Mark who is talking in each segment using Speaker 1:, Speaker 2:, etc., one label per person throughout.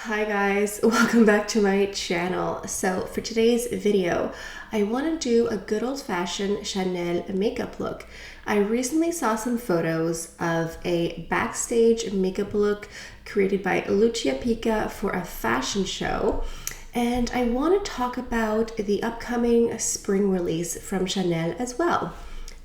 Speaker 1: Hi guys, welcome back to my channel. So for today's video, I want to do a good old-fashioned Chanel makeup look. I recently saw some photos of a backstage makeup look created by Lucia Pica for a fashion show, and I want to talk about the upcoming spring release from Chanel as well.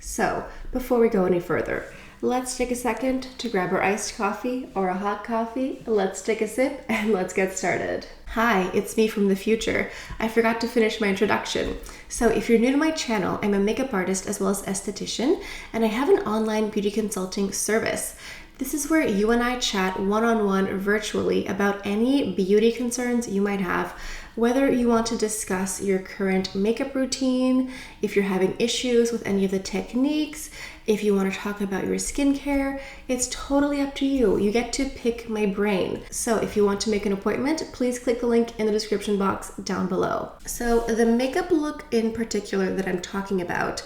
Speaker 1: So before we go any further, let's take a second to grab our iced coffee or a hot coffee. Let's take a sip and let's get started. Hi, it's me from the future. I forgot to finish my introduction. So if you're new to my channel, I'm a makeup artist as well as esthetician, and I have an online beauty consulting service. This is where you and I chat one-on-one virtually about any beauty concerns you might have, whether you want to discuss your current makeup routine, if you're having issues with any of the techniques, if you want to talk about your skincare. It's totally up to you. You get to pick my brain. So if you want to make an appointment, please click the link in the description box down below. So the makeup look in particular that I'm talking about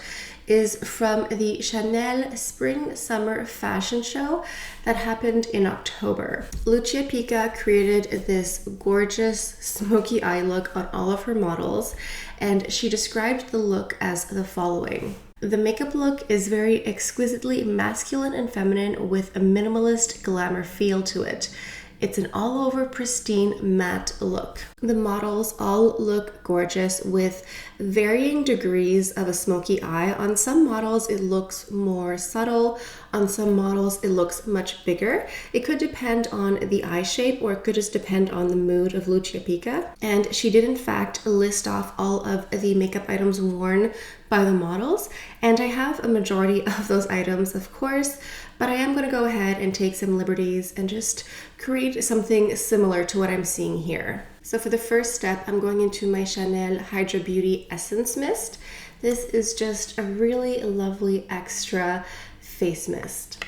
Speaker 1: is from the Chanel Spring Summer Fashion Show that happened in October. Lucia Pica created this gorgeous smoky eye look on all of her models, and she described the look as the following. The makeup look is very exquisitely masculine and feminine with a minimalist glamour feel to it. It's an all-over pristine matte look. The models all look gorgeous with varying degrees of a smoky eye. On some models, it looks more subtle. On some models, it looks much bigger. It could depend on the eye shape, or it could just depend on the mood of Lucia Pica. And she did, in fact, list off all of the makeup items worn by the models. And I have a majority of those items, of course, but I am going to go ahead and take some liberties and just create something similar to what I'm seeing here. So for the first step, I'm going into my Chanel Hydra Beauty Essence Mist. This is just a really lovely extra face mist.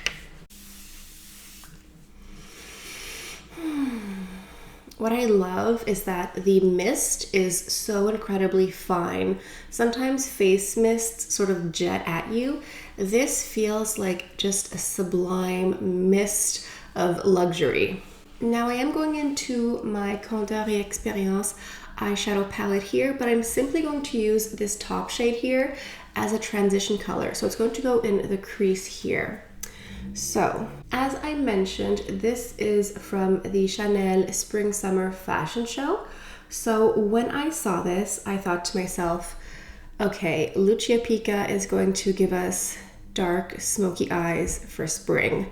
Speaker 1: What I love is that the mist is so incredibly fine. Sometimes face mists sort of jet at you. This feels like just a sublime mist of luxury. Now I am going into my CultBeauty Experience eyeshadow palette here, but I'm simply going to use this top shade here as a transition color. So it's going to go in the crease here. So, as I mentioned, this is from the Chanel Spring Summer Fashion Show. So when I saw this, I thought to myself, okay, Lucia Pica is going to give us dark, smoky eyes for spring.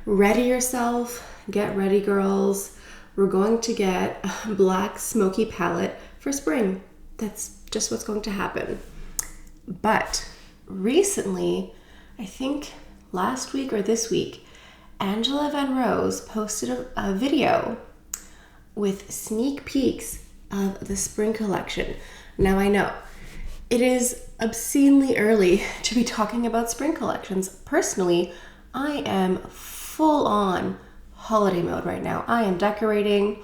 Speaker 1: Ready yourself, get ready, girls. We're going to get a black smoky palette for spring. That's just what's going to happen. But recently, I think last week or this week, Angela Van Rose posted a video with sneak peeks of the spring collection. Now I know it is obscenely early to be talking about spring collections. Personally, I am full on holiday mode right now. I am decorating.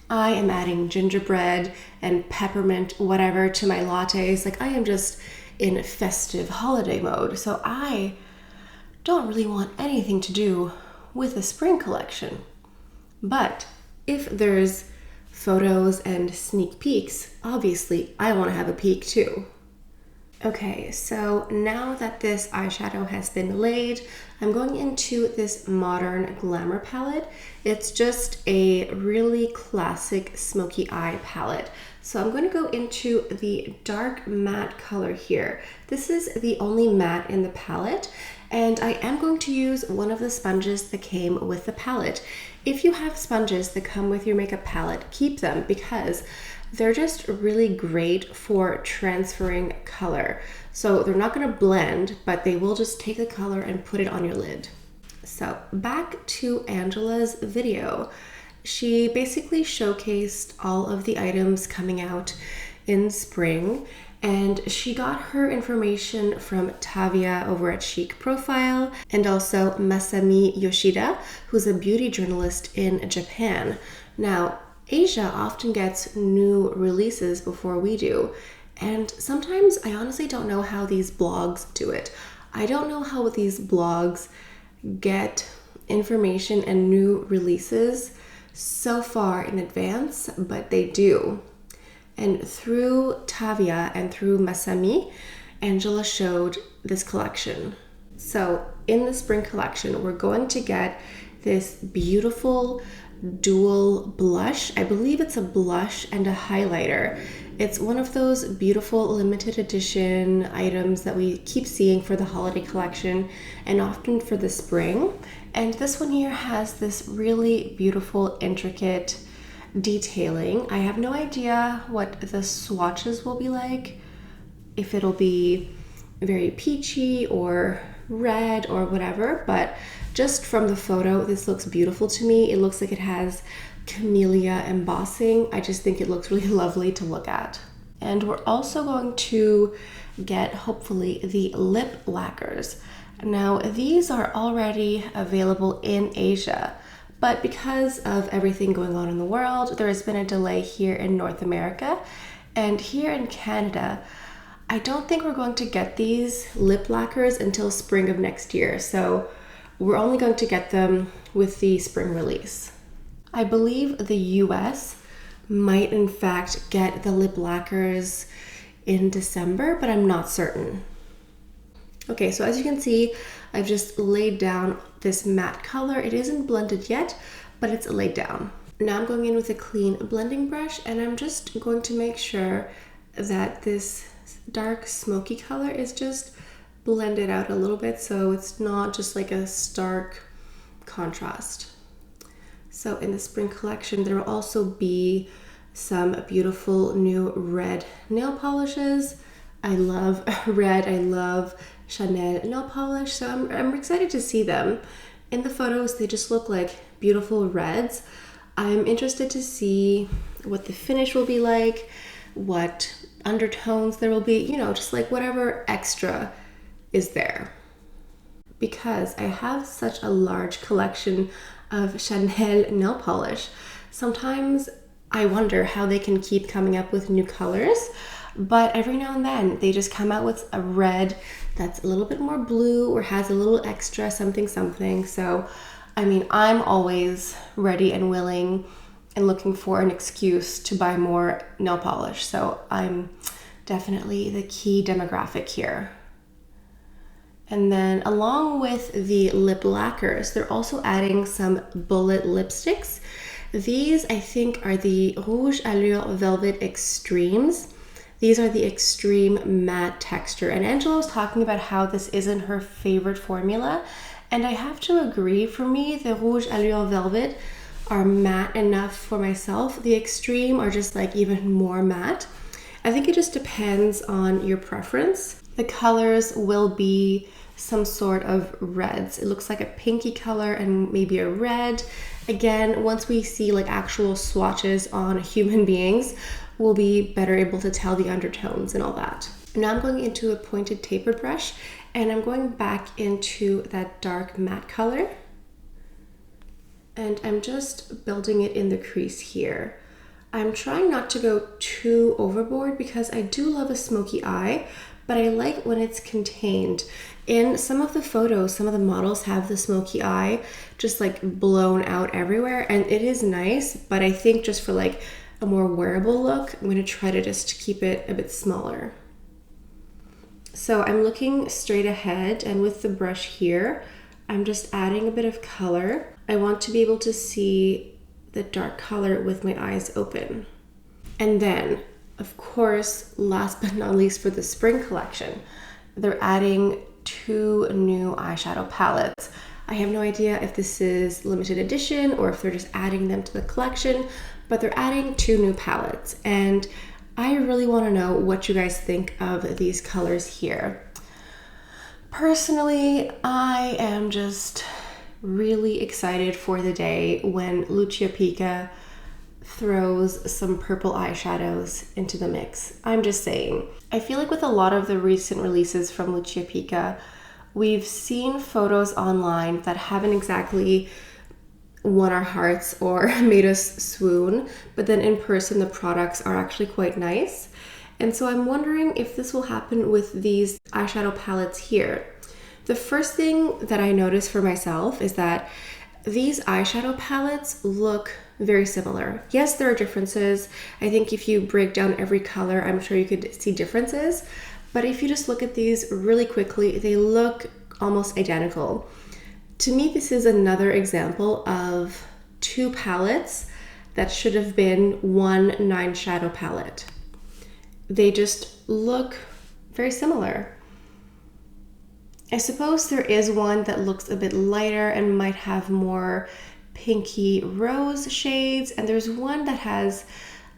Speaker 1: I am adding gingerbread and peppermint whatever to my lattes. Like, I am just in festive holiday mode. So I don't really want anything to do with the spring collection. But if there's photos and sneak peeks, obviously I want to have a peek too. Okay, so now that this eyeshadow has been laid, I'm going into this modern glamour palette. It's just a really classic smoky eye palette. So I'm going to go into the dark matte color here. This is the only matte in the palette, and I am going to use one of the sponges that came with the palette. If you have sponges that come with your makeup palette, keep them because they're just really great for transferring color. So they're not going to blend, but they will just take the color and put it on your lid. So back to Angela's video. She basically showcased all of the items coming out in spring, and she got her information from Tavia over at Chic Profile, and also Masami Yoshida, who's a beauty journalist in Japan. Now, Asia often gets new releases before we do, and sometimes I honestly don't know how these blogs do it. I don't know how these blogs get information and new releases so far in advance, but they do. And through Tavia and through Masami, Angela showed this collection. So in the spring collection, we're going to get this beautiful dual blush. I believe it's a blush and a highlighter. It's one of those beautiful limited edition items that we keep seeing for the holiday collection and often for the spring. And this one here has this really beautiful, intricate detailing. I have no idea what the swatches will be like, if it'll be very peachy or red or whatever, but just from the photo, this looks beautiful to me. It looks like it has camellia embossing. I just think it looks really lovely to look at. And we're also going to get, hopefully, the lip lacquers. Now, these are already available in Asia, but because of everything going on in the world, there has been a delay here in North America. And here in Canada, I don't think we're going to get these lip lacquers until spring of next year. So we're only going to get them with the spring release. I believe the US might in fact get the lip lacquers in December, but I'm not certain. Okay, so as you can see, I've just laid down this matte color. It isn't blended yet, but it's laid down. Now I'm going in with a clean blending brush, and I'm just going to make sure that this dark smoky color is just blended out a little bit, so it's not just like a stark contrast. So in the spring collection, there will also be some beautiful new red nail polishes. I love red, I love Chanel nail polish, so I'm excited to see them. In the photos, they just look like beautiful reds. I'm interested to see what the finish will be like, what undertones there will be, you know, just like whatever extra is there. Because I have such a large collection of Chanel nail polish, sometimes I wonder how they can keep coming up with new colors, but every now and then they just come out with a red that's a little bit more blue or has a little extra something. So I mean, I'm always ready and willing and looking for an excuse to buy more nail polish, so I'm definitely the key demographic here. And then along with the lip lacquers, they're also adding some bullet lipsticks. These, I think, are the Rouge Allure Velvet Extremes. These are the extreme matte texture. And Angela was talking about how this isn't her favorite formula. And I have to agree, for me, the Rouge Allure Velvet are matte enough for myself. The extreme are just like even more matte. I think it just depends on your preference. The colors will be some sort of reds. It looks like a pinky color and maybe a red. Again, once we see like actual swatches on human beings, we'll be better able to tell the undertones and all that. Now I'm going into a pointed tapered brush, and I'm going back into that dark matte color. And I'm just building it in the crease here. I'm trying not to go too overboard because I do love a smoky eye, but I like when it's contained. In some of the photos, some of the models have the smoky eye just like blown out everywhere, and it is nice, but I think just for like a more wearable look, I'm gonna try to just keep it a bit smaller. So I'm looking straight ahead, and with the brush here, I'm just adding a bit of color. I want to be able to see the dark color with my eyes open. And then, of course, last but not least for the spring collection, they're adding 2 new eyeshadow palettes. I have no idea if this is limited edition or if they're just adding them to the collection, but they're adding 2 new palettes. And I really want to know what you guys think of these colors here. Personally, I am just really excited for the day when Lucia Pica throws some purple eyeshadows into the mix. I'm just saying. I feel like with a lot of the recent releases from Lucia Pica, we've seen photos online that haven't exactly won our hearts or made us swoon, but then in person the products are actually quite nice. And so I'm wondering if this will happen with these eyeshadow palettes here. The first thing that I noticed for myself is that these eyeshadow palettes look very similar. Yes, there are differences. I think if you break down every color, I'm sure you could see differences. But if you just look at these really quickly, they look almost identical. To me, this is another example of two palettes that should have been one 9 shadow palette. They just look very similar. I suppose there is one that looks a bit lighter and might have more pinky rose shades, and there's one that has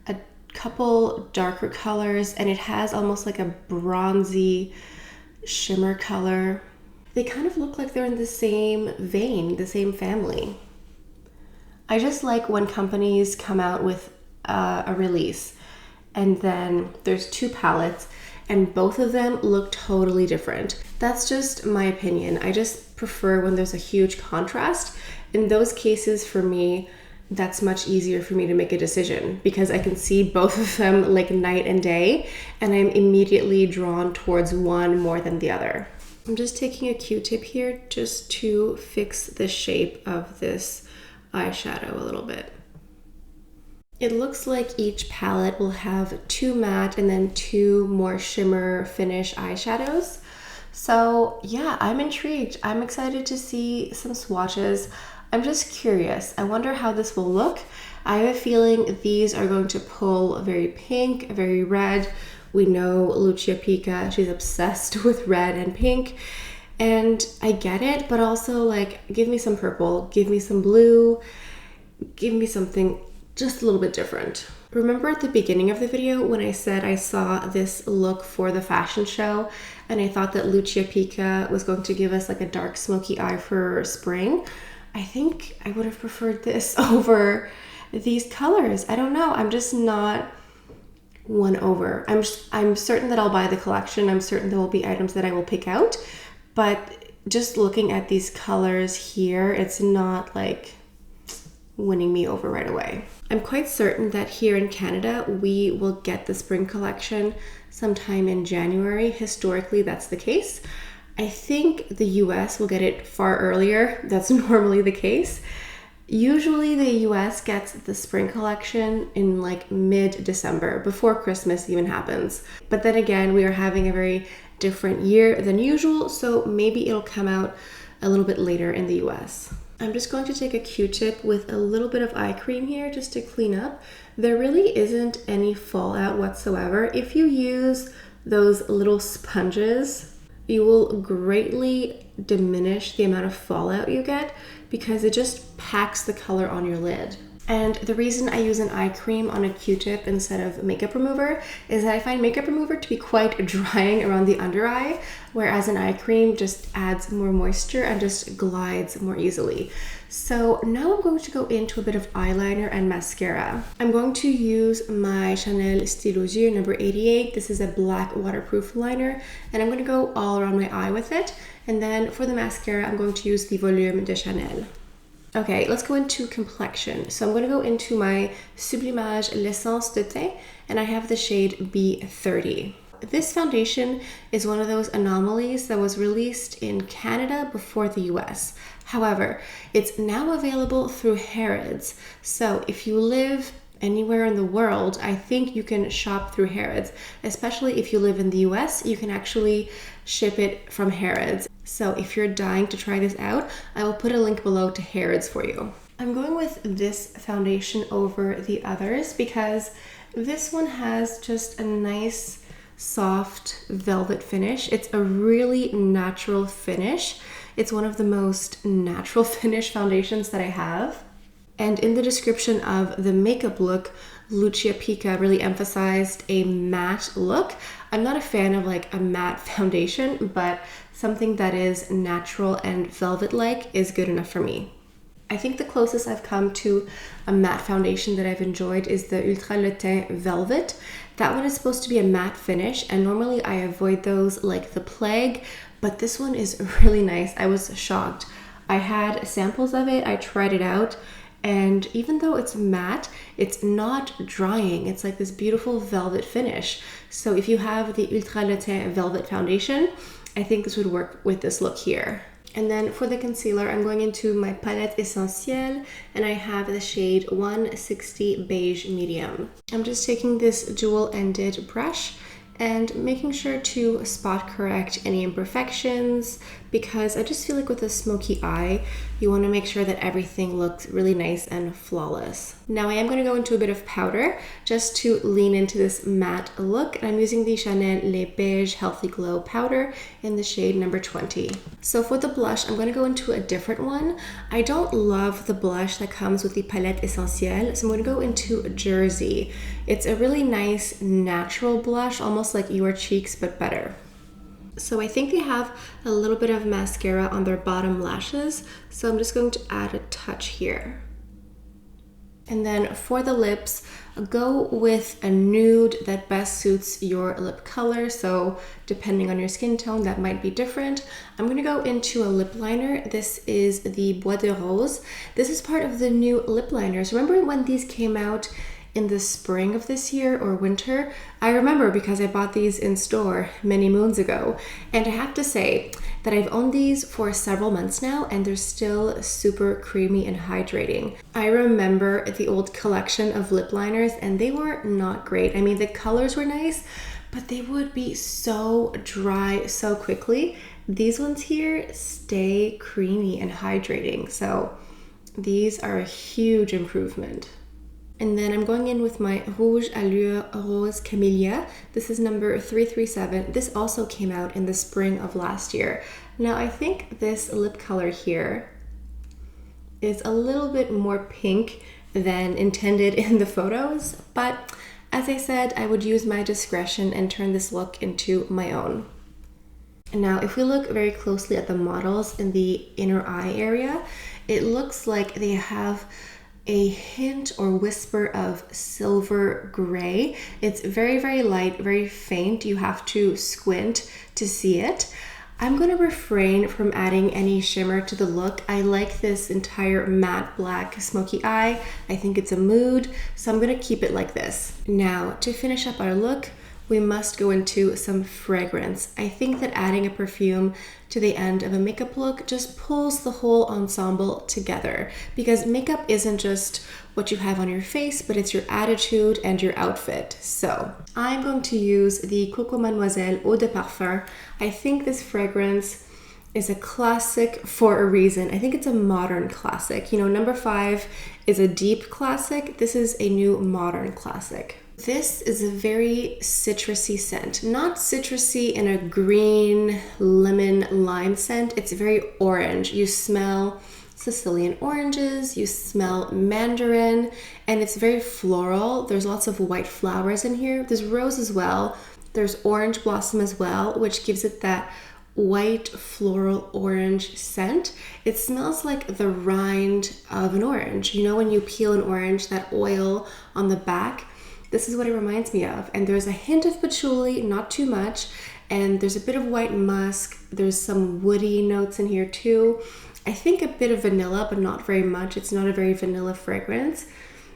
Speaker 1: a couple darker colors and it has almost like a bronzy shimmer color. They kind of look like they're in the same vein, the same family. I just like when companies come out with a release and then there's two palettes and both of them look totally different. That's just my opinion. I just prefer when there's a huge contrast. In those cases, for me, that's much easier for me to make a decision because I can see both of them like night and day and I'm immediately drawn towards one more than the other. I'm just taking a Q-tip here just to fix the shape of this eyeshadow a little bit. It looks like each palette will have 2 matte and then 2 more shimmer finish eyeshadows. So yeah, I'm intrigued. I'm excited to see some swatches. I'm just curious. I wonder how this will look. I have a feeling these are going to pull very pink, very red. We know Lucia Pica, she's obsessed with red and pink. And I get it, but also like, give me some purple, give me some blue, give me something just a little bit different. Remember at the beginning of the video when I said I saw this look for the fashion show and I thought that Lucia Pica was going to give us like a dark smoky eye for spring? I think I would have preferred this over these colors. I don't know, I'm just not won over. I'm certain that I'll buy the collection. I'm certain there will be items that I will pick out. But just looking at these colors here, it's not like winning me over right away. I'm quite certain that here in Canada, we will get the spring collection sometime in January. Historically, that's the case. I think the US will get it far earlier. That's normally the case. Usually the US gets the spring collection in like mid-December, before Christmas even happens. But then again, we are having a very different year than usual, so maybe it'll come out a little bit later in the US. I'm just going to take a Q-tip with a little bit of eye cream here just to clean up. There really isn't any fallout whatsoever. If you use those little sponges, you will greatly diminish the amount of fallout you get because it just packs the color on your lid. And the reason I use an eye cream on a Q-tip instead of makeup remover is that I find makeup remover to be quite drying around the under eye, whereas an eye cream just adds more moisture and just glides more easily. So now I'm going to go into a bit of eyeliner and mascara. I'm going to use my Chanel Stylo Yeux number 88. This is a black waterproof liner, and I'm going to go all around my eye with it. And then for the mascara, I'm going to use the Volume de Chanel. Okay, let's go into complexion. So I'm going to go into my Sublimage L'Essence de Teint, and I have the shade B30. This foundation is one of those anomalies that was released in Canada before the US. However, it's now available through Harrods. So if you live anywhere in the world, I think you can shop through Harrods. Especially if you live in the US, you can actually ship it from Harrods. So if you're dying to try this out, I will put a link below to Harrods for you. I'm going with this foundation over the others because this one has just a nice soft velvet finish. It's a really natural finish. It's one of the most natural finish foundations that I have. And in the description of the makeup look, Lucia Pica really emphasized a matte look. I'm not a fan of like a matte foundation, but something that is natural and velvet-like is good enough for me. I think the closest I've come to a matte foundation that I've enjoyed is the Ultra Le Teint Velvet. That one is supposed to be a matte finish, and normally I avoid those like the plague, but this one is really nice. I was shocked. I had samples of it, I tried it out, and even though it's matte, it's not drying. It's like this beautiful velvet finish. So if you have the Ultra Le Teint Velvet Foundation, I think this would work with this look here. And then for the concealer, I'm going into my Palette Essentielle, and I have the shade 160 Beige Medium. I'm just taking this dual-ended brush and making sure to spot correct any imperfections, because I just feel like with a smoky eye, you want to make sure that everything looks really nice and flawless. Now I am going to go into a bit of powder just to lean into this matte look, and I'm using the Chanel Les Beige Healthy Glow powder in the shade number 20. So for the blush, I'm going to go into a different one. I don't love the blush that comes with the Palette Essentielle, so I'm going to go into Jersey. It's a really nice natural blush, almost like Your Cheeks, but better. So I think they have a little bit of mascara on their bottom lashes, so I'm just going to add a touch here. And then for the lips, go with a nude that best suits your lip color. So depending on your skin tone, that might be different. I'm gonna go into a lip liner. This is the Bois de Rose. This is part of the new lip liners. Remember when these came out in the spring of this year or winter? I remember because I bought these in store many moons ago, and I have to say that I've owned these for several months now and they're still super creamy and hydrating. I remember the old collection of lip liners and they were not great. I mean, the colors were nice, but they would be so dry so quickly. These ones here stay creamy and hydrating, so these are a huge improvement. And then I'm going in with my Rouge Allure Rose Camellia. This is number 337. This also came out in the spring of last year. Now I think this lip color here is a little bit more pink than intended in the photos, but as I said, I would use my discretion and turn this look into my own. And now if we look very closely at the models in the inner eye area, it looks like they have a hint or whisper of silver gray. It's very, very light, very faint. You have to squint to see it. I'm going to refrain from adding any shimmer to the look. I like this entire matte black smoky eye. I think it's a mood, so I'm going to keep it like this. Now, to finish up our look, we must go into some fragrance. I think that adding a perfume to the end of a makeup look just pulls the whole ensemble together, because makeup isn't just what you have on your face, but it's your attitude and your outfit. So I'm going to use the Coco Mademoiselle Eau de Parfum. I think this fragrance is a classic for a reason. I think it's a modern classic. You know, number 5 is a deep classic. This is a new modern classic. This is a very citrusy scent, not citrusy in a green lemon lime scent. It's very orange. You smell Sicilian oranges, you smell mandarin, and it's very floral. There's lots of white flowers in here. There's rose as well. There's orange blossom as well, which gives it that white floral orange scent. It smells like the rind of an orange. You know, when you peel an orange, that oil on the back, this is what it reminds me of. And there's a hint of patchouli, not too much, and there's a bit of white musk. There's some woody notes in here too. I think a bit of vanilla, but not very much. It's not a very vanilla fragrance.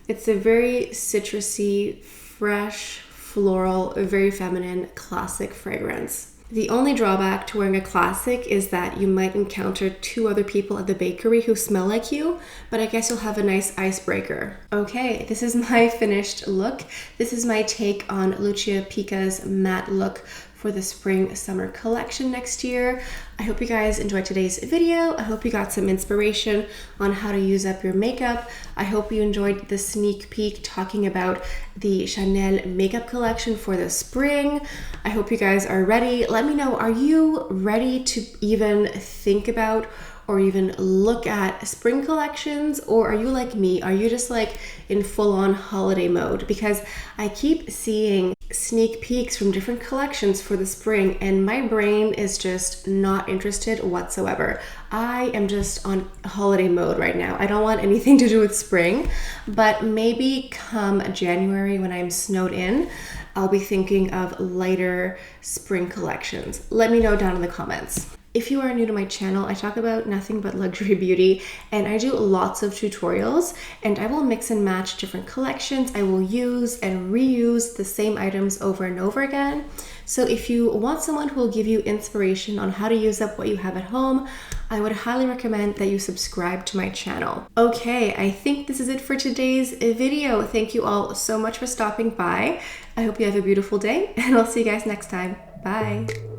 Speaker 1: It's a very citrusy, fresh, floral, very feminine, classic fragrance. The only drawback to wearing a classic is that you might encounter 2 other people at the bakery who smell like you, but I guess you'll have a nice icebreaker. Okay, this is my finished look. This is my take on Lucia Pica's matte look for the spring summer collection next year. I hope you guys enjoyed today's video. I hope you got some inspiration on how to use up your makeup. I hope you enjoyed the sneak peek talking about the Chanel makeup collection for the spring. I hope you guys are ready. Let me know, are you ready to even think about or even look at spring collections, or are you like me? Are you just like in full-on holiday mode? Because I keep seeing sneak peeks from different collections for the spring and my brain is just not interested whatsoever. I am just on holiday mode right now. I don't want anything to do with spring, but maybe come January when I'm snowed in, I'll be thinking of lighter spring collections. Let me know down in the comments. If you are new to my channel, I talk about nothing but luxury beauty, and I do lots of tutorials, and I will mix and match different collections. I will use and reuse the same items over and over again. So if you want someone who will give you inspiration on how to use up what you have at home, I would highly recommend that you subscribe to my channel. Okay, I think this is it for today's video. Thank you all so much for stopping by. I hope you have a beautiful day, and I'll see you guys next time. Bye.